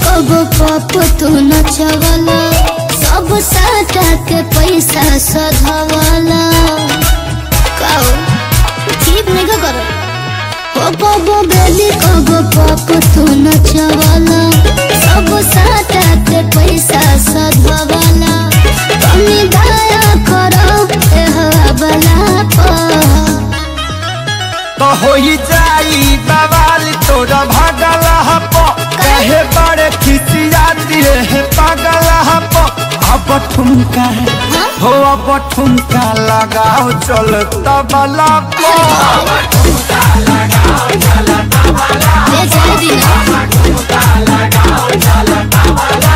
कबो पप तू नचवाला सब साटा के पैसा सधवाला काओ ठीक नहीं का करो ओ कबो बेली कबो पप तू नचवाला सब साटा के पैसा सधवाला कमी दया करो ए हवाला तो होई जाई बवाल तोरा भागला हप कहे बड़े खिसियाती है पागला हप अब ठुमका हो अब ठुमका लगाओ चल तबला पे अब ठुमका लगाओ चल तबला पे अब ठुमका लगाओ चल तबला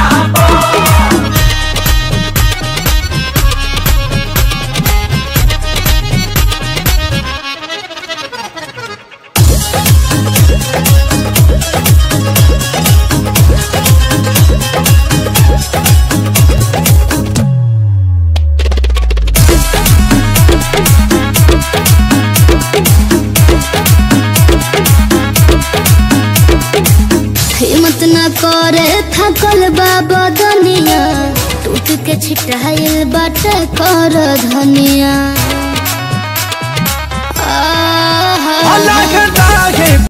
हिम्मत न करे थकल बाबा दुनिया टूट के छिटाइल बाटे कर धनिया